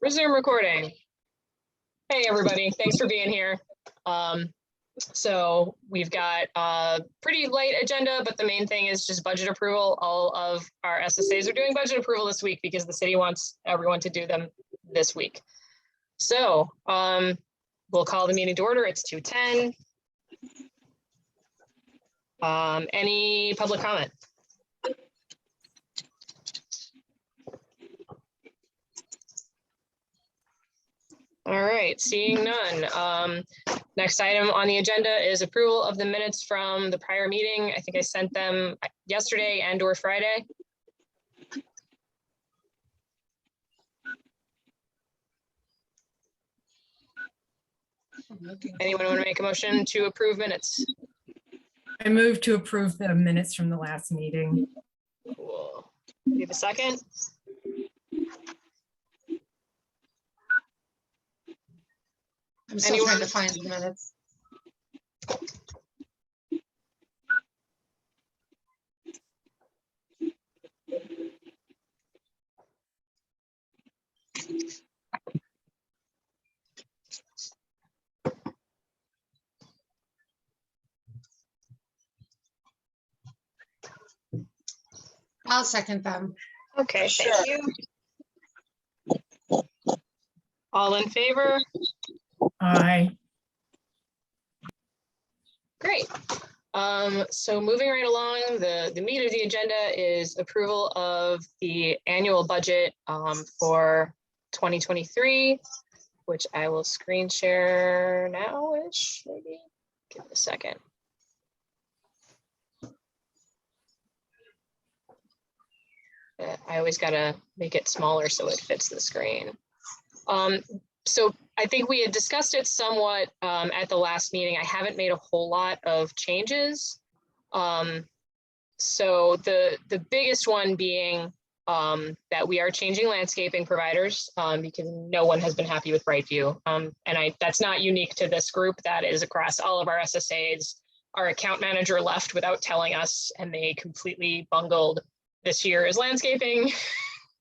Resume recording. Hey, everybody. Thanks for being here. So we've got a pretty light agenda, but the main thing is just budget approval. All of our SSAs are doing budget approval this week because the city wants everyone to do them this week. So we'll call the meeting to order. It's 2:10. Any public comment? All right, seeing none. Next item on the agenda is approval of the minutes from the prior meeting. I think I sent them yesterday and or Friday. Anyone want to make a motion to approve minutes? I move to approve the minutes from the last meeting. Cool. Do you have a second? I'm still trying to find the minutes. I'll second them. Okay, thank you. All in favor? Aye. Great. So moving right along, the meat of the agenda is approval of the annual budget for 2023, which I will screen share now-ish, maybe. Give it a second. I always gotta make it smaller so it fits the screen. So I think we had discussed it somewhat at the last meeting. I haven't made a whole lot of changes. So the biggest one being that we are changing landscaping providers because no one has been happy with Brightview. And that's not unique to this group. That is across all of our SSAs. Our account manager left without telling us, and they completely bungled this year's landscaping,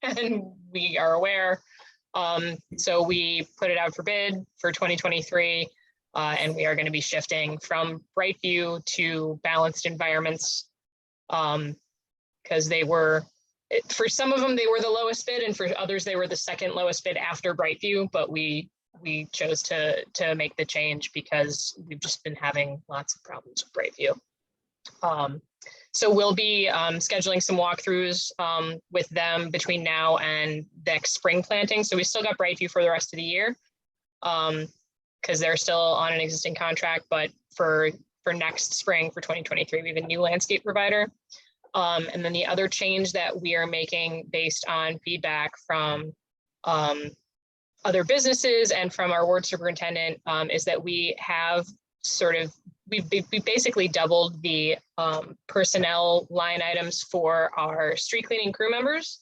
and we are aware. So we put it out for bid for 2023, and we are going to be shifting from Brightview to Balanced Environments because they were, for some of them, they were the lowest bid, and for others, they were the second lowest bid after Brightview, but we chose to make the change because we've just been having lots of problems with Brightview. So we'll be scheduling some walkthroughs with them between now and next spring planting. So we still got Brightview for the rest of the year because they're still on an existing contract. But for next spring, for 2023, we have a new landscape provider. And then the other change that we are making based on feedback from other businesses and from our ward superintendent is that we have we basically doubled the personnel line items for our street cleaning crew members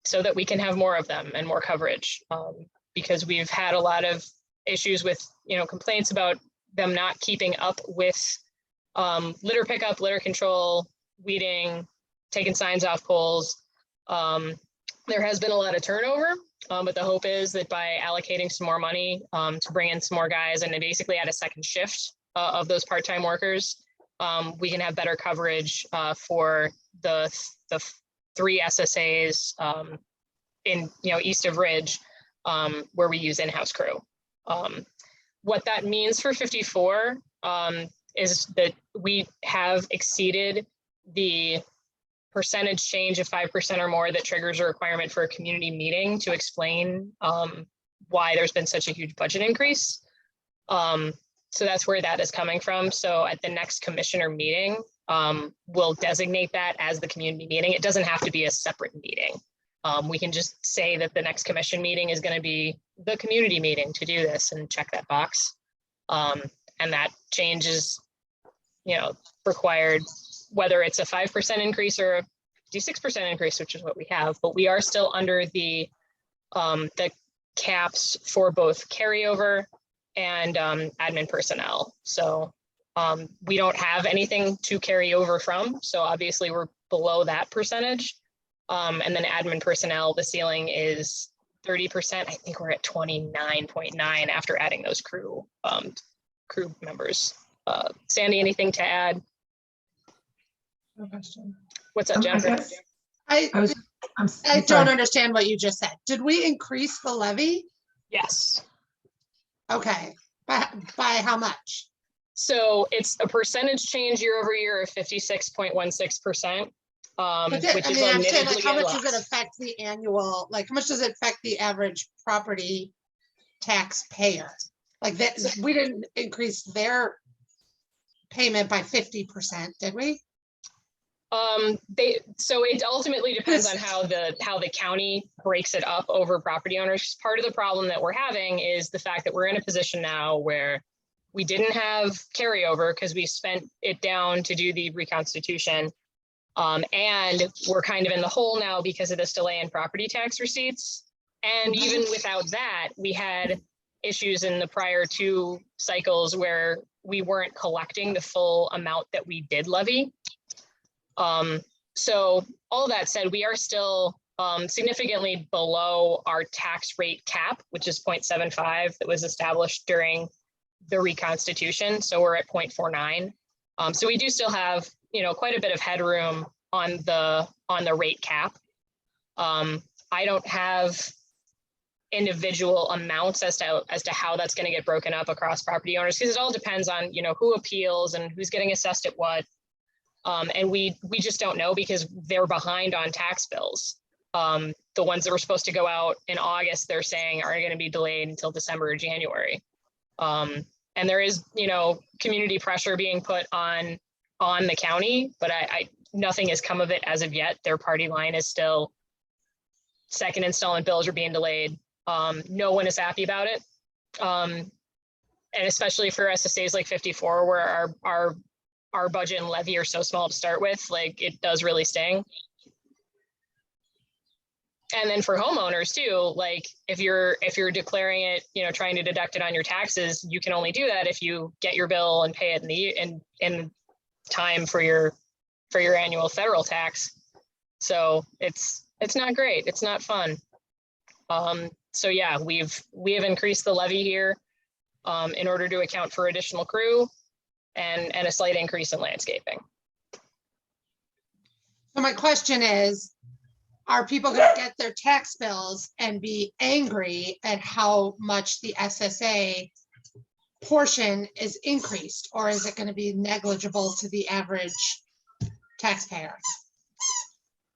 so that we can have more of them and more coverage because we've had a lot of issues with, complaints about them not keeping up with litter pickup, litter control, weeding, taking signs off poles. There has been a lot of turnover. But the hope is that by allocating some more money to bring in some more guys and to basically add a second shift of those part-time workers, we can have better coverage for the 3 SSAs in east of Ridge where we use in-house crew. What that means for 54 is that we have exceeded the percentage change of 5% or more that triggers a requirement for a community meeting to explain why there's been such a huge budget increase. So that's where that is coming from. So at the next commissioner meeting, we'll designate that as the community meeting. It doesn't have to be a separate meeting. We can just say that the next commission meeting is going to be the community meeting to do this and check that box. And that change is, required whether it's a 5% increase or a 56% increase, which is what we have, but we are still under the caps for both carryover and admin personnel. So we don't have anything to carry over from. So obviously we're below that percentage. And then admin personnel, the ceiling is 30%. I think we're at 29.9 after adding those crew members. Sandy, anything to add? No question. What's up, I Jennifer? guess I I sorry. don't understand what you just said. Did we increase the levy? Yes. Okay, by how much? So it's a percentage change year over year of 56.16%. But Which I is mean, I'm saying, admittedly like, how a much does it lot. affect the annual, like, how much does it affect the average property taxpayer? Like that, we didn't increase their payment by 50%, did we? So it ultimately depends on how the county breaks it up over property owners. Part of the problem that we're having is the fact that we're in a position now where we didn't have carryover because we spent it down to do the reconstitution. And we're kind of in the hole now because of this delay in property tax receipts. And even without that, we had issues in the prior 2 cycles where we weren't collecting the full amount that we did levy. So all that said, we are still significantly below our tax rate cap, which is 0.75 that was established during the reconstitution. So we're at 0.49. So we do still have, quite a bit of headroom on the rate cap. I don't have individual amounts as to how that's going to get broken up across property owners, because it all depends on, who appeals and who's getting assessed at what. And we just don't know because they're behind on tax bills. The ones that were supposed to go out in August, they're saying are going to be delayed until December or January. And there is, community pressure being put on the county, but nothing has come of it as of yet. Their party line is still second installment bills are being delayed. No one is happy about it. And especially for SSAs like 54, where our budget and levy are so small to start with, like it does really sting. And then for homeowners too, like if you're declaring it, trying to deduct it on your taxes, you can only do that if you get your bill and pay it in time for your annual federal tax. So it's not great. It's not fun. So yeah, we have increased the levy here in order to account for additional crew and a slight increase in landscaping. So my question is, are people going to get their tax bills and be angry at how much the SSA portion is increased, or is it going to be negligible to the average taxpayer?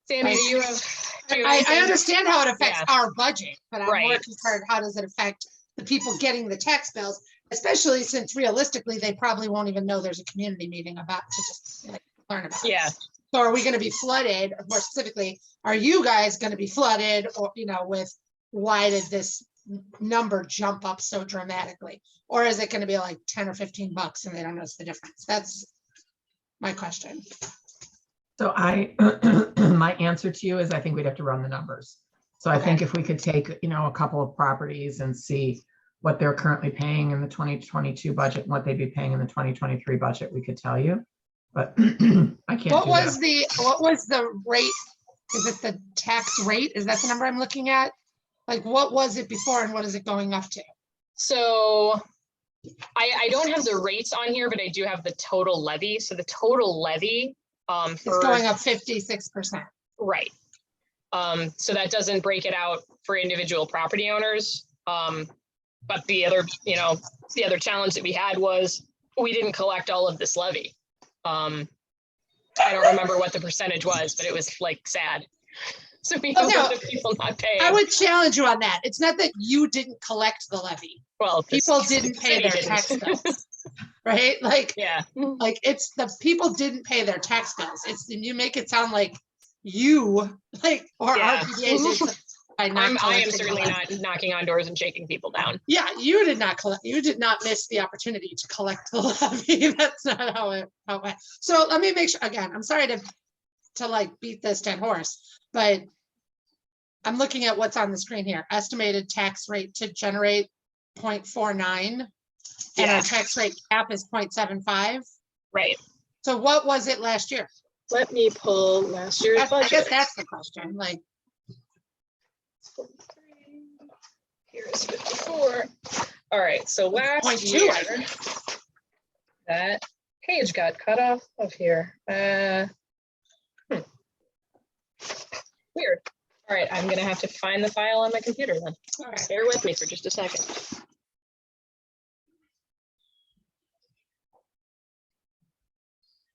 Sandy, do you have I anything? understand how it affects our budget, but I'm more Right. concerned, how does it affect the people getting the tax bills, especially since realistically, they probably won't even know there's a community meeting about to just learn about it. Yeah. So are we going to be flooded, or more specifically, are you guys going to be flooded, or, with why did this number jump up so dramatically? Or is it going to be like 10 or 15 bucks and they don't notice the difference? That's my question. So my answer to you is I think we'd have to run the numbers. So I think if we could take, a couple of properties and see what they're currently paying in the 2022 budget and what they'd be paying in the 2023 budget, we could tell you. But I can't. What was the rate? Is it the tax rate? Is that the number I'm looking at? Like, what was it before and what is it going up to? So I don't have the rates on here, but I do have the total levy. So the total levy It's going up 56%. Right. So that doesn't break it out for individual property owners. But the other challenge that we had was we didn't collect all of this levy. I don't remember what the percentage was, but it was like sad. So we have the people not paying. I would challenge you on that. It's not that you didn't collect the levy. Well, People didn't pay their tax bills, right? Like, yeah, like it's the people didn't pay their tax bills. You make it sound like you or RPBA did. I am certainly not knocking on doors and shaking people down. Yeah, you did not collect. You did not miss the opportunity to collect the levy. That's not how it went. So let me make sure. Again, I'm sorry to like beat this dead horse, but I'm looking at what's on the screen here. Estimated tax rate to generate 0.49, and our tax rate cap is 0.75. Right. So what was it last year? Let me pull last year's budget. I guess that's the question. Like, Here's 54. All right, so last 0.2, year, I think. that page got cut off of here. Weird. All right, I'm gonna have to find the file on my computer then. All right. Bear with me for just a second.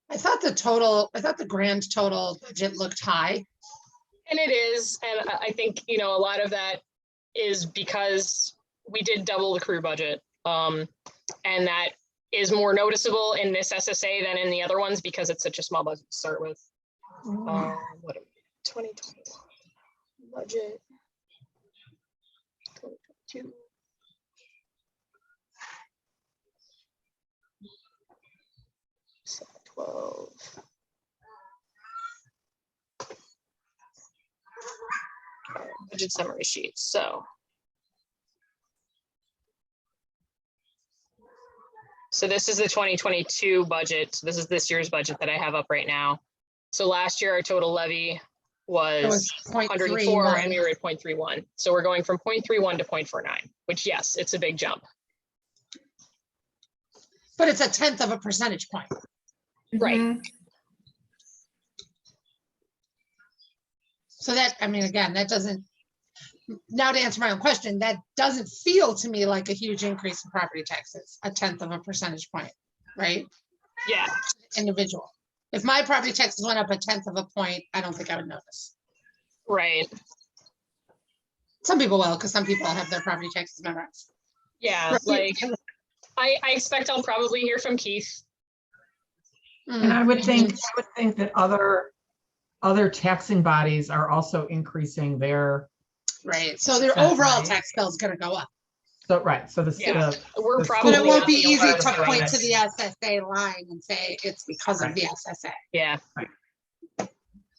I thought the grand total budget looked high. And it is, and I think, you know, a lot of that is because we did double the crew budget. And that is more noticeable in this SSA than in the other ones because it's such a small budget to start with. What are we, 2021 budget, 2022. So 12. Budget summary sheet. So this is the 2022 budget. So this is this year's budget that I have up right now. So last year our total levy It was was 104 0.31. and we were at 0.31. So we're going from 0.31 to 0.49, which yes, it's a big jump. But it's 1/10 of a percentage point. Right. Mhm. So that, I mean, again, that doesn't, now to answer my own question, that doesn't feel to me like a huge increase in property taxes, 1/10 of a percentage point, right? Yeah. Individual. If my property taxes went up 1/10 of a point, I don't think I would notice. Right. Some people will, because some people have their property taxes memorized. Yeah. Right. Like I expect I'll probably hear from Keith. And I would think that other taxing bodies are also increasing their, Right, so their That's overall right. tax bill is gonna go up, so, right, so the, Yeah. We're the probably but it won't be not the easy only to ones doing point to this. the SSA line and say it's because of Right. the SSA. Yeah.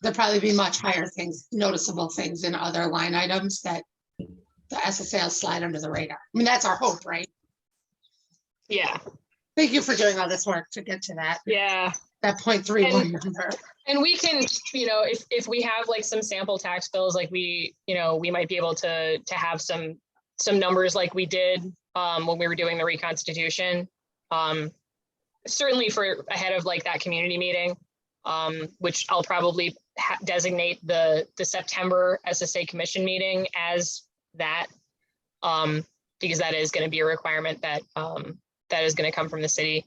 There'll probably be much higher things, noticeable things in other line items that the SSA will slide under the radar. I mean, that's our hope, right? Yeah. Thank you for doing all this work to get to that Yeah. 0.31 number. And we can, you know, if we have like some sample tax bills, like we, you know, we might be able to have some numbers like we did when we were doing the reconstitution. Certainly for ahead of like that community meeting, which I'll probably designate the September SSA commission meeting as that, because that is going to be a requirement that that is going to come from the city.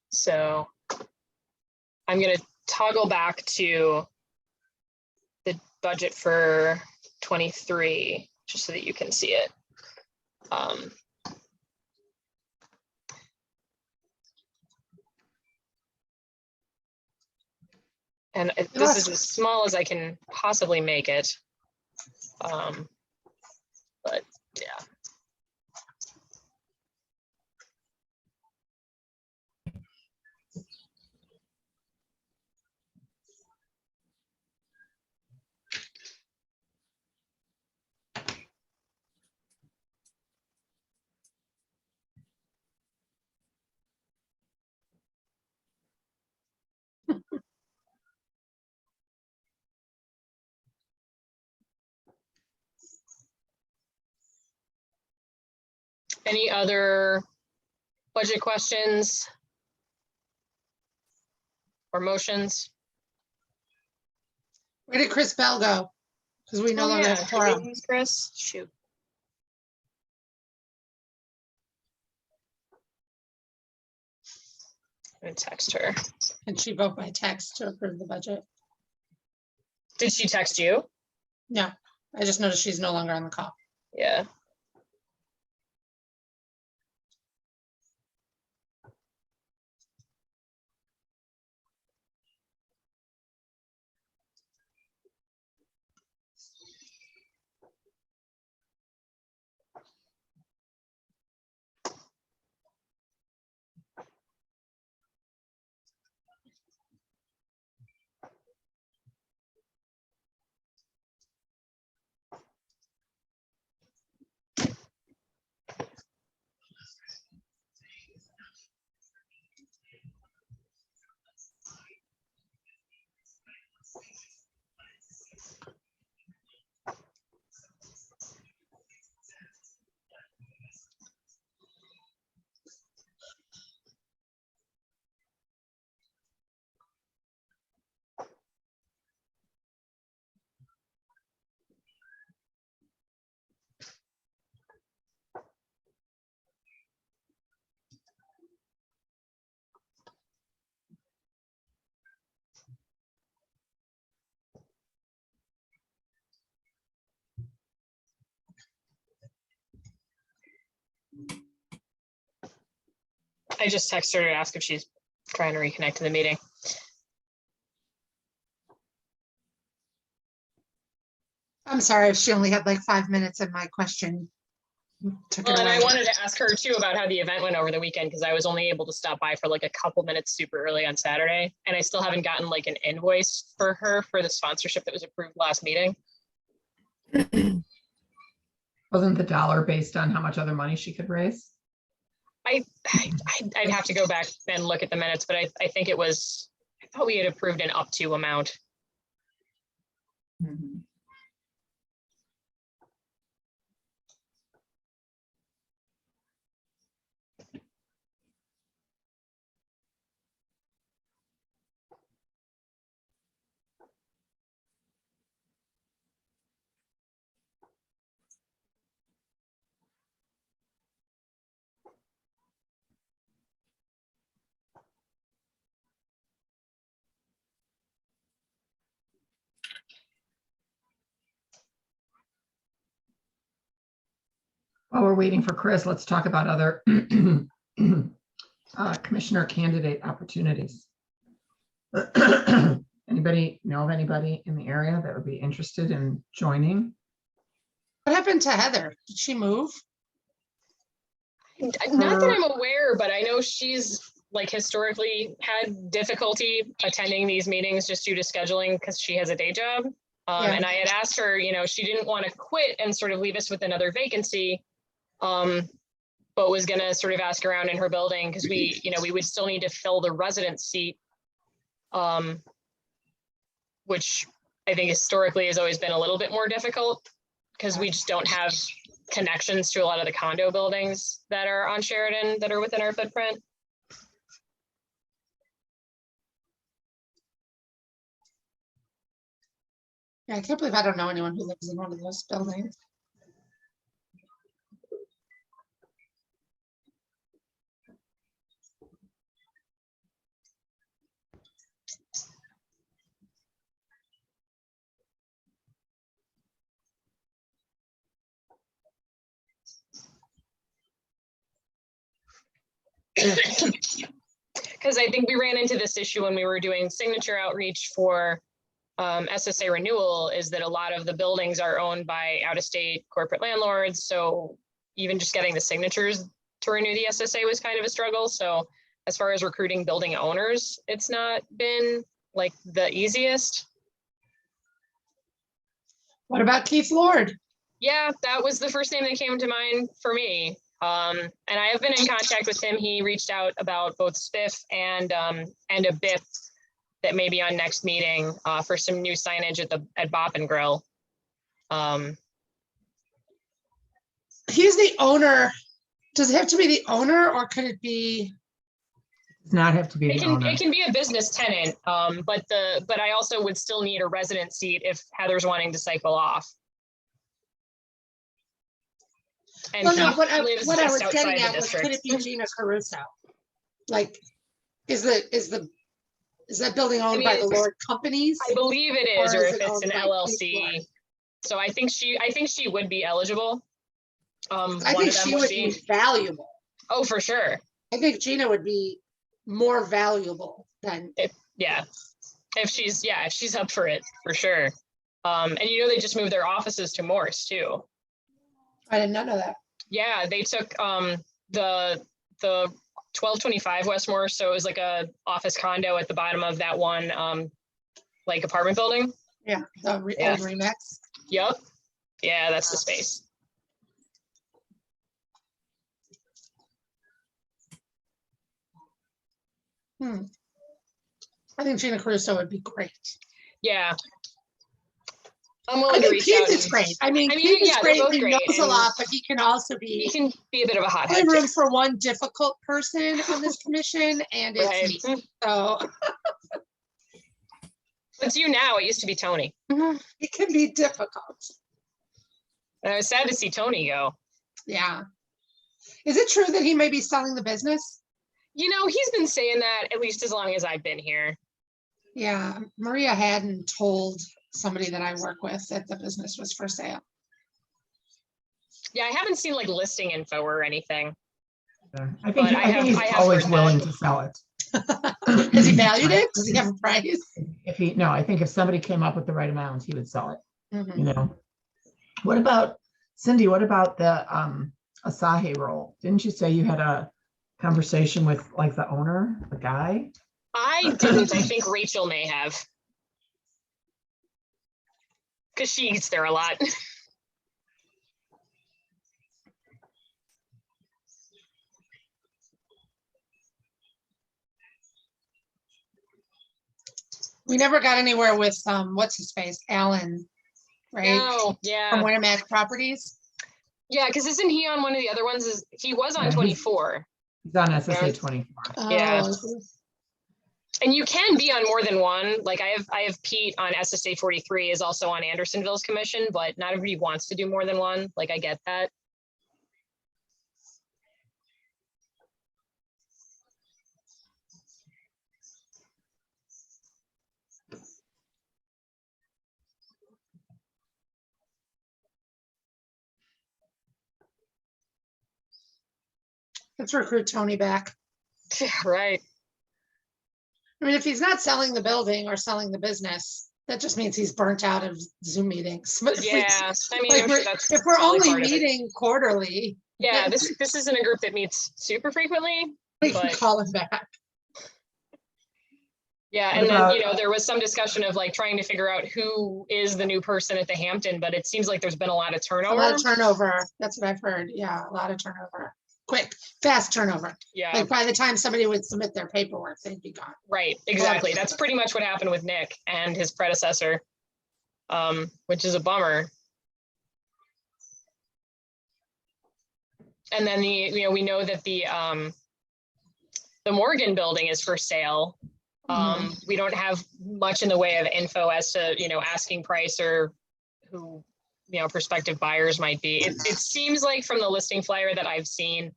So I'm going to toggle back to the budget for 23, just so that you can see it. And this is as small as I can possibly make it. But yeah. Any other budget questions or motions? Where did Chris Bell go? Because we no Oh, longer yeah. have Did we quorum. lose Chris? Shoot. I'm gonna text her. Can she vote by text to approve the budget? Did she text you? No, I just noticed she's no longer on the call. Yeah. I just texted her to ask if she's trying to reconnect to the meeting. I'm sorry if she only had like 5 minutes and my question took it Well, and I away. wanted to ask her too about how the event went over the weekend, because I was only able to stop by for like a couple minutes super early on Saturday, and I still haven't gotten like an invoice for her for the sponsorship that was approved last meeting. Wasn't the dollar based on how much other money she could raise? I'd have to go back and look at the minutes, but I think it was, I thought we had approved an up to amount. Mhm. While we're waiting for Chris, let's talk about other commissioner candidate opportunities. Anybody know of anybody in the area that would be interested in joining? What happened to Heather? Did she move? Not that I'm aware, but I know she's like historically had difficulty attending these meetings just due to scheduling because she has a day job. Yeah. And I had asked her, she didn't want to quit and sort of leave us with another vacancy, but was going to sort of ask around in her building because we would still need to fill the resident seat, which I think historically has always been a little bit more difficult because we just don't have connections to a lot of the condo buildings that are on Sheridan that are within our footprint. Yeah, I can't believe I don't know anyone who lives in one of those buildings. Because I think we ran into this issue when we were doing signature outreach for SSA renewal, is that a lot of the buildings are owned by out-of-state corporate landlords. So even just getting the signatures to renew the SSA was kind of a struggle. So as far as recruiting building owners, it's not been like the easiest. What about Keith Lord? Yeah, that was the first name that came to mind for me. And I have been in contact with him. He reached out about both SPIF and a BIP that may be on next meeting for some new signage at Bop and Grill. He's the owner. Does it have to be the owner or could it be? Does not have to be the owner. It can be a business tenant, but I also would still need a resident seat if Heather's wanting to cycle off. And Well, no, he what I lives was just outside getting the at was, district. could it be Gina Caruso? Like, is that building owned by the Lord companies? I believe it is, Or or is if it it's an owned by Keith LLC. Lord? So I think she would be eligible. I One think of them she would be valuable. Oh, for sure. I think Gina would be more valuable than. Yeah. If she's up for it, for sure. And they just moved their offices to Morse too. I did not know that. Yeah, they took the 1225 West Morse, so it was like a office condo at the bottom of that one like apartment building. Yeah, the old Remax. Yep. Yeah, that's the space. I think Gina Caruso would be great. Yeah. I'm I willing to think reach out. Keith is great. I mean, Keith is yeah, great. they're both He great, knows a and lot, but he can also He be. can be a bit of a hothead. Only room too. for one difficult person on this commission, and it's Right. me. So It's you now. It used to be Tony. it can be difficult. And I was sad to see Tony go. Yeah. Is it true that he may be selling the business? He's been saying that at least as long as I've been here. Yeah, Maria hadn't told somebody that I work with that the business was for sale. Yeah, I haven't seen like listing info or anything. I think, But I I think have he's always heard willing that. to sell it. Has he valued it? Does he have a price? If he, no, I think if somebody came up with the right amount, he would sell it, Mhm. you know? What about, Cindy, what about the Asahi roll? Didn't you say you had a conversation with like the owner, the guy? I didn't. I think Rachel may have. Because she eats there a lot. We never got anywhere with, what's his face, Alan, right? No, From yeah. Winamac Properties. Yeah, because isn't he on one of the other ones? He was on Yeah, he's- 24. He's on SSA 24. Yeah. Oh, And you can be on more than one. Like I have Pete on SSA 43 is also on Andersonville's commission, but not everybody wants to do more than one. Like I get that. let's recruit Tony back. Right. I mean, if he's not selling the building or selling the business, that just means he's burnt out of Zoom meetings. But if we- Yeah. I mean, like, I'm sure that's if we're probably only part of it. meeting quarterly, Yeah, this isn't a group that meets super frequently. we can but- call him back. Yeah, What and then, about- there was some discussion of like trying to figure out who is the new person at the Hampton, but it seems like there's been a lot of A turnover. lot of turnover. That's what I've heard. Yeah, a lot of turnover. Quick, fast turnover. Yeah, Like by the time somebody would submit their paperwork, they'd be gone. right, exactly. That's pretty much what happened with Nick and his predecessor, which is a bummer. And then we know that the Morgan building is for sale. We don't have much in the way of info as to, asking price or who, prospective buyers might be. It seems like from the listing flyer that I've seen,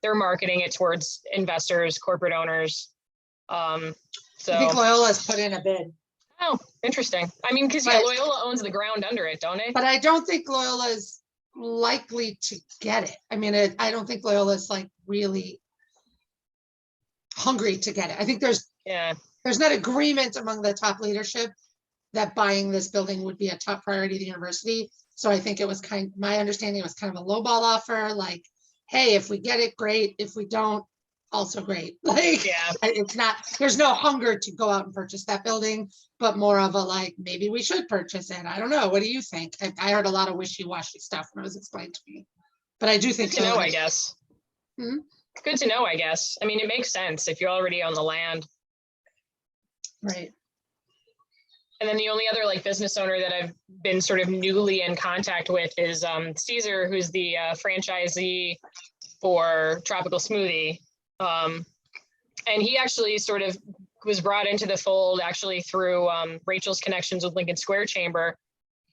they're marketing it towards investors, corporate owners. I think So, Loyola's put in a bid, oh, interesting. I mean, because But- Loyola owns the ground under it, don't they? but I don't think Loyola's likely to get it. I mean, I don't think Loyola's like really hungry to get it. I think there's Yeah, not agreement among the top leadership that buying this building would be a top priority of the university. So I think it was my understanding was kind of a lowball offer, like, hey, if we get it, great. If we don't, also great. Like, yeah. it's not, there's no hunger to go out and purchase that building, but more of a like, maybe we should purchase it. I don't know. What do you think? I heard a lot of wishy-washy stuff when it was explained to me. But I do think Good to know, Loyola- I guess. Hmm? Good to know, I guess. I mean, it makes sense if you're already on the land. Right. And then the only other like business owner that I've been sort of newly in contact with is Caesar, who's the franchisee for Tropical Smoothie. And he actually sort of was brought into the fold actually through Rachel's connections with Lincoln Square Chamber,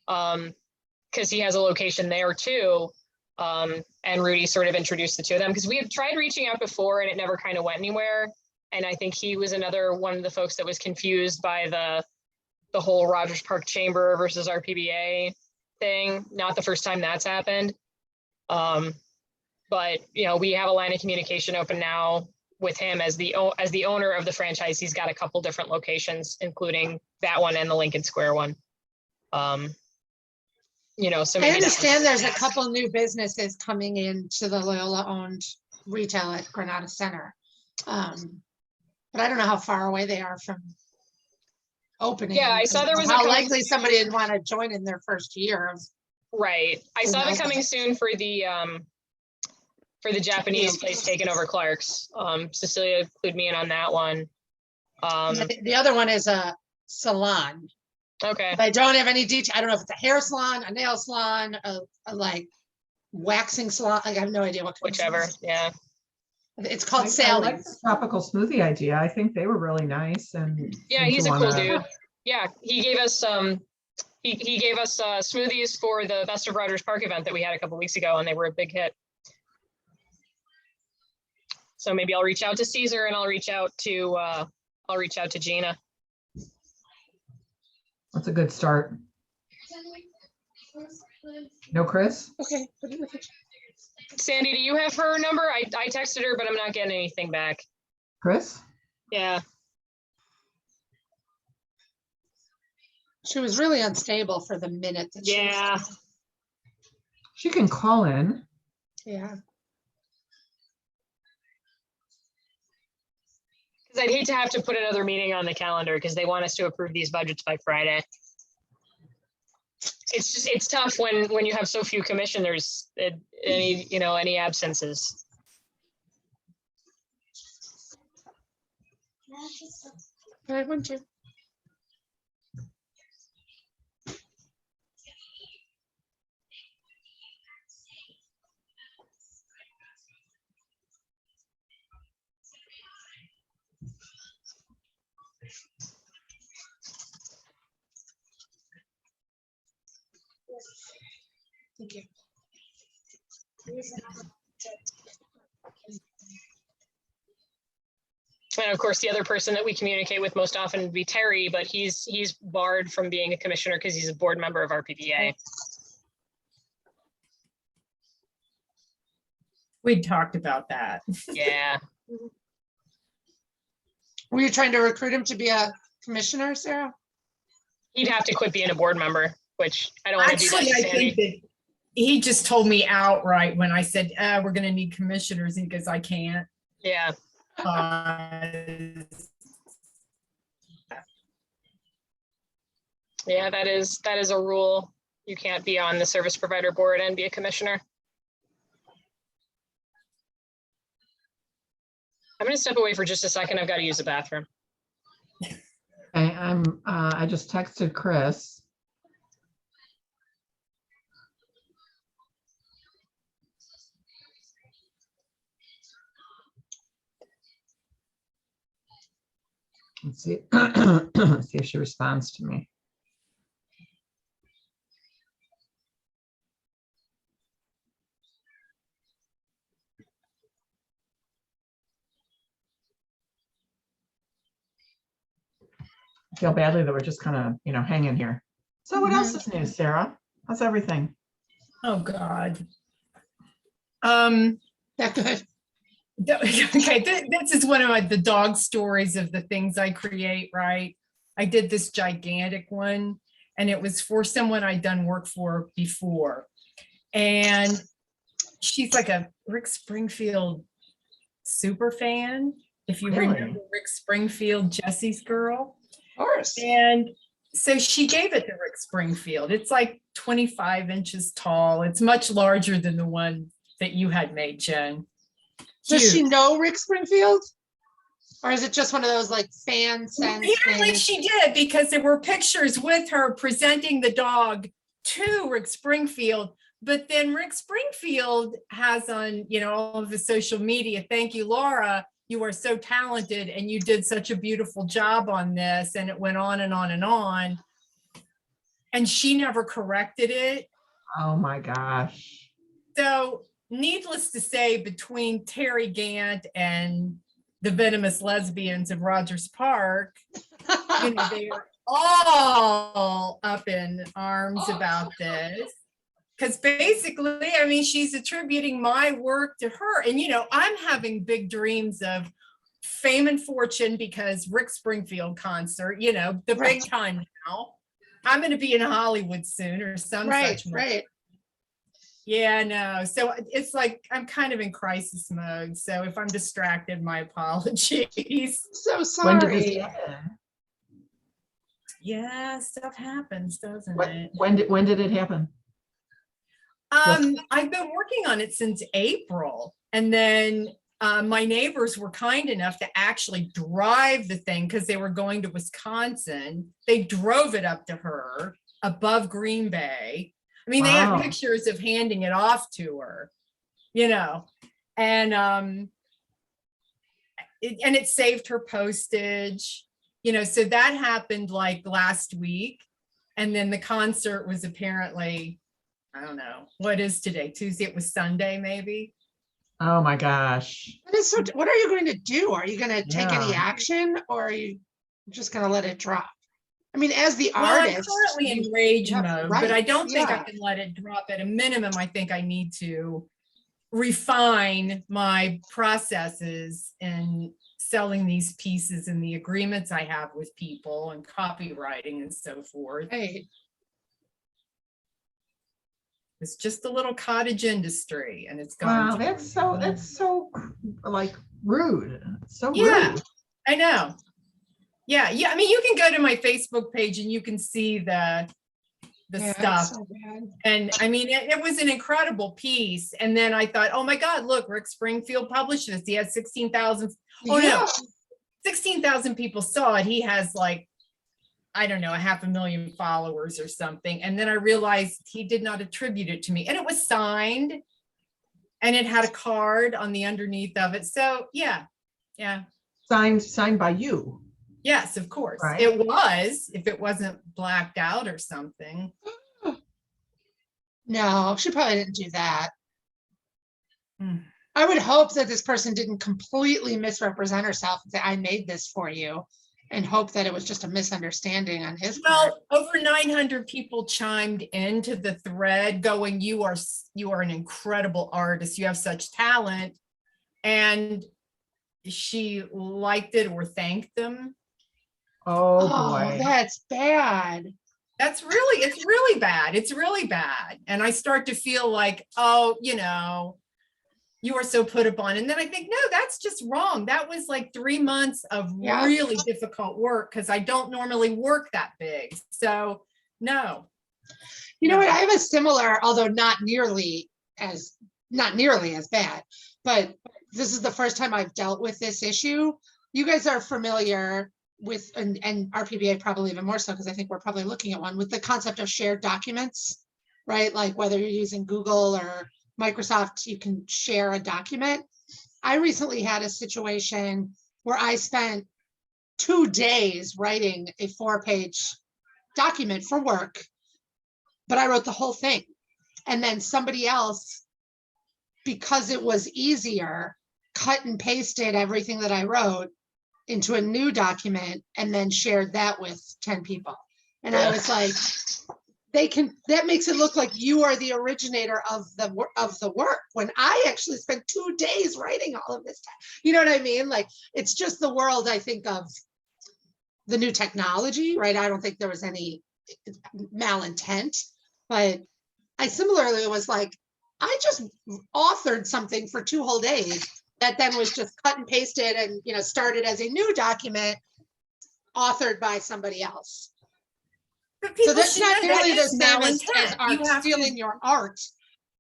because he has a location there too. And Rudy sort of introduced the two of them because we had tried reaching out before and it never kind of went anywhere. And I think he was another one of the folks that was confused by the whole Rogers Park Chamber versus RPBA thing. Not the first time that's happened. But we have a line of communication open now with him as the owner of the franchise. He's got a couple different locations, including that one and the Lincoln Square one. So I maybe understand there's a couple new businesses coming into the Loyola-owned retail at Granada Center. But I don't know how far away they are from opening. Yeah, I saw there was a How coming- likely somebody would want to join in their first year of, Right. I saw the coming soon for the Japanese place taking over Clark's. Cecilia clued me in on that one. the other one is a salon. Okay. But I don't have any detail. I don't know if it's a hair salon, a nail salon, a like waxing salon. Like, I have no idea what. kind of Whichever. salon. Yeah. It's called I like Sally's. the tropical smoothie idea. I think they were really nice and. Yeah, seemed to he's a cool wanna- dude. Yeah, he gave us he gave us smoothies for the Best of Rogers Park event that we had a couple weeks ago, and they were a big hit. So maybe I'll reach out to Caesar and I'll reach out to Gina. That's a good start. No, Chris? Okay. Put it in the picture. Sandy, do you have her number? I texted her, but I'm not getting anything back. Chris? Yeah. She was really unstable for the minute that she was Yeah. gone. She can call in. Yeah. Because I'd hate to have to put another meeting on the calendar because they want us to approve these budgets by Friday. It's just, it's tough when you have so few commissioners, any absences. I want to. Thank you. And of course, the other person that we communicate with most often would be Terry, but he's barred from being a commissioner because he's a board member of RPBA. We talked about that. Yeah. Were you trying to recruit him to be a commissioner, Sarah? He'd have to quit being a board member, which I don't want to do that Actually, to I Sandy. think that he just told me outright when I said, we're going to need commissioners, and he goes, I can't. Yeah. Yeah, that is a rule. You can't be on the service provider board and be a commissioner. I'm going to step away for just a second. I've got to use the bathroom. Okay, I just texted Chris. Let's see, see if she responds to me. I feel badly that we're just kind of, hanging here. So what else is new, Sarah? How's everything? Oh, God. That good. Okay, this is one of the dog stories of the things I create, right? I did this gigantic one, and it was for someone I'd done work for before. And she's like a Rick Springfield super fan. If you Really? remember Rick Springfield, Jesse's girl. Of course. And so she gave it to Rick Springfield. It's like 25 inches tall. It's much larger than the one that you had made, Jen. Does she Huge. know Rick Springfield? Or is it just one of those like fan sense Apparently things? she did, because there were pictures with her presenting the dog to Rick Springfield. But then Rick Springfield has on, all of his social media, thank you, Laura. You are so talented and you did such a beautiful job on this. And it went on and on and on. And she never corrected it. Oh my gosh. So needless to say, between Terry Gant and the venomous lesbians of Rogers Park, they are all up in arms about this. Because basically, she's attributing my work to her. And, I'm having big dreams of fame and fortune because Rick Springfield concert, the Right. big time now. I'm going to be in Hollywood soon or some Right, such. right. Yeah, no. So it's like I'm kind of in crisis mode. So if I'm distracted, my apologies. So When did this sorry. happen? Yeah, stuff happens, doesn't What, it? when did it happen? I've been working on it since April. And then my neighbors were kind enough to actually drive the thing because they were going to Wisconsin. They drove it up to her above Green Bay. They Wow. had pictures of handing it off to her, and it saved her postage, so that happened like last week. And then the concert was apparently, I don't know, what is today? Tuesday? It was Sunday, maybe. Oh my gosh. What are you going to do? Are you going to take any Yeah. action, or are you just going to let it drop? As the Well, I'm artist. currently in rage Yeah, mode, right, but I don't think I yeah. can let it drop. At a minimum, I think I need to refine my processes in selling these pieces and the agreements I have with people and copywriting and so forth. Hey, It's just a little cottage industry and it's gone. Wow, that's so like rude. So Yeah. rude. I know. Yeah. I mean, you can go to my Facebook page and you can see the yeah, stuff. that's so bad. And I mean, it was an incredible piece. And then I thought, oh my God, look, Rick Springfield published this. He had 16,000. Oh Yeah. no, 16,000 people saw it. He has like, I don't know, 500,000 followers or something. And then I realized he did not attribute it to me. And it was signed and it had a card on the underneath of it. So yeah. Signed by you. Yes, of course. Right. It was, if it wasn't blacked out or something. No, she probably didn't do that. Hmm. I would hope that this person didn't completely misrepresent herself and say, I made this for you, and hope that it was just a misunderstanding on his part. Well, over 900 people chimed into the thread going, you are an incredible artist. You have such talent. And she liked it or thanked them. Oh Oh, boy. that's bad. It's really bad. It's really bad. And I start to feel like, oh, you are so put upon. And then I think, no, that's just wrong. That was like 3 months of Yeah. really difficult work because I don't normally work that big. So no. You know what? I have a similar, although not nearly as bad, but this is the first time I've dealt with this issue. You guys are familiar with, and RPBA probably even more so, because I think we're probably looking at one, with the concept of shared documents, right? Like whether you're using Google or Microsoft, you can share a document. I recently had a situation where I spent 2 days writing a 4-page document for work, but I wrote the whole thing. And then somebody else, because it was easier, cut and pasted everything that I wrote into a new document and then shared that with 10 people. And I was like, that makes it look like you are the originator of the work, when I actually spent 2 days writing all of this time. You know what I mean? Like, it's just the world, I think, of the new technology, right? I don't think there was any malintent, but I similarly was like, I just authored something for 2 whole days that then was just cut and pasted and, started as a new document authored by somebody else. So that's not nearly the same as art stealing your art,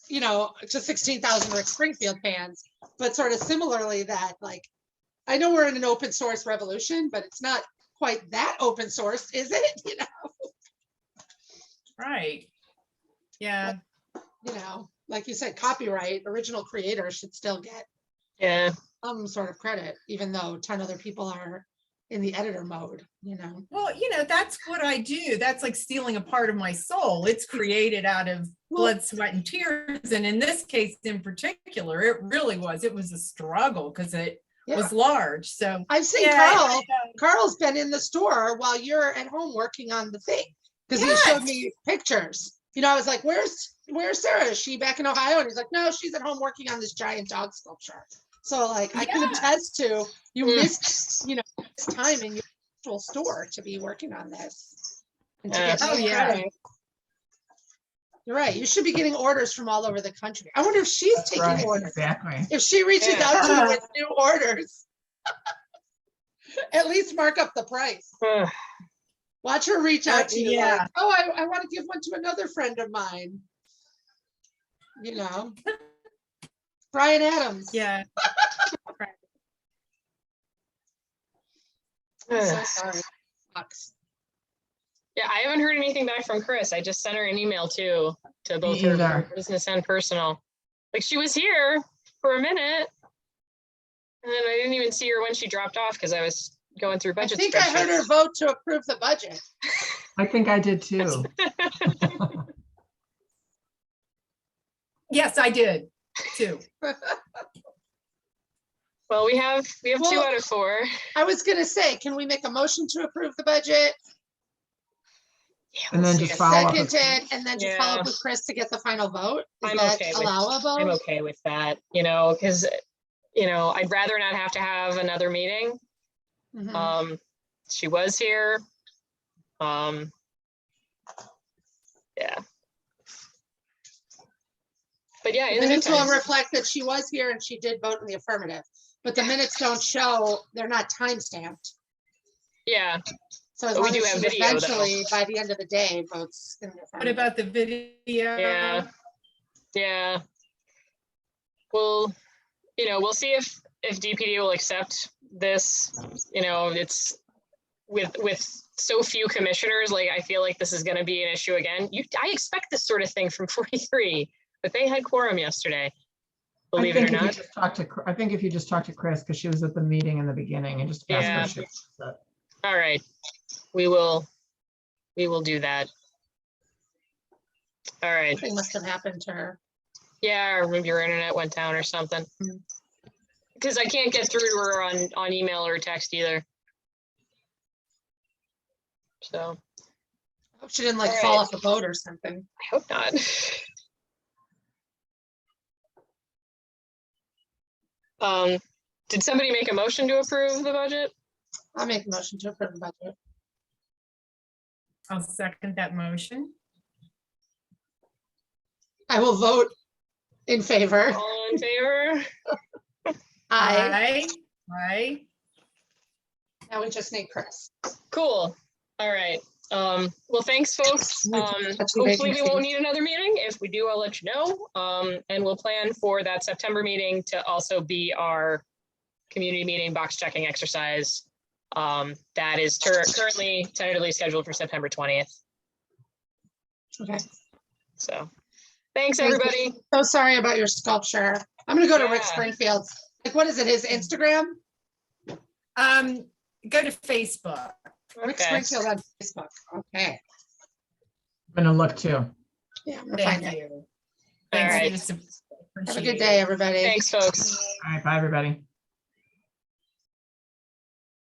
to 16,000 Rick Springfield fans, but sort of similarly that, like, I know we're in an open source revolution, but it's not quite that open source, is it? Right. Yeah. Like you said, copyright, original creators should still get some sort of credit, even though 10 other people are in the editor mode, Well, that's what I do. That's like stealing a part of my soul. It's created out of blood, sweat, and tears. And in this case in particular, it really was. It was a struggle because it was large. So I've seen Carl's been in the store while you're at home working on the thing, because he showed me pictures. I was like, where's Sarah? Is she back in Ohio? And he's like, no, she's at home working on this giant dog sculpture. So like, I can attest to you missed, this time in your actual store to be working on this. And to get credit. You're right. You should be getting orders from all over the country. I wonder if she's taking orders. Exactly. If she reaches out to you with new orders, at least mark up the price. Watch her reach out to you. Like, oh, I want to give one to another friend of mine. Brian Adams. Yeah. I'm so sorry. Sucks. Yeah, I haven't heard anything back from Chris. I just sent her an email too, to both her business and personal. Like, she was here for a minute, and then I didn't even see her when she dropped off because I was going through budget. I think I heard her vote to approve the budget. I think I did too. Yes, I did too. Well, we have 2 out of 4. I was gonna say, can we make a motion to approve the budget? And then just follow up. with- Seconded, and then just follow Yeah. up with Chris to get the final vote. Is I'm that okay with- allowable? I'm okay with that, because, I'd rather not have to have another meeting. Mhm. She was here. Yeah. But yeah, in the Minutes will meantime, reflect that she was here and she did vote in the affirmative, but the minutes don't show, they're not time stamped. yeah, So as But we long do as have she video, though. eventually, by the end of the day, votes in the What affirmative. about the video? yeah. Well, we'll see if DPD will accept this. It's with so few commissioners, like I feel like this is going to be an issue again. I expect this sort of thing from 43, but they had quorum yesterday. Believe it or not. I think if you just talk to Chris, because she was at the meeting in the beginning, and just ask Yeah. her. All right, we will do that. All right. Something must have happened to her. Yeah, or maybe your internet went down or something. Mm. Because I can't get through to her on email or text either. So I hope she didn't like All fall right. off a boat or something. I hope not. Did somebody make a motion to approve the budget? I'll make a motion to approve the budget. I'll second that motion. I will vote in favor. All in favor? Aye. Aye. Now we just need Chris. Cool. All right. Well, thanks, folks. That's the Hopefully we vacancy. won't need another meeting. If we do, I'll let you know. And we'll plan for that September meeting to also be our community meeting box checking exercise. That is currently tentatively scheduled for September 20th. Okay. So thanks, Thank you. everybody. So sorry about your sculpture. I'm gonna go to Rick Yeah. Springfield's. Like, what is it, his Instagram? Go to Facebook. Rick Okay. Springfield on Facebook. Okay. I'm gonna look too. Yeah, I'm gonna Thank find it. you. Thanks right. for the support. Have a Appreciate good it. day, everybody. Thanks, folks. All right, bye, everybody.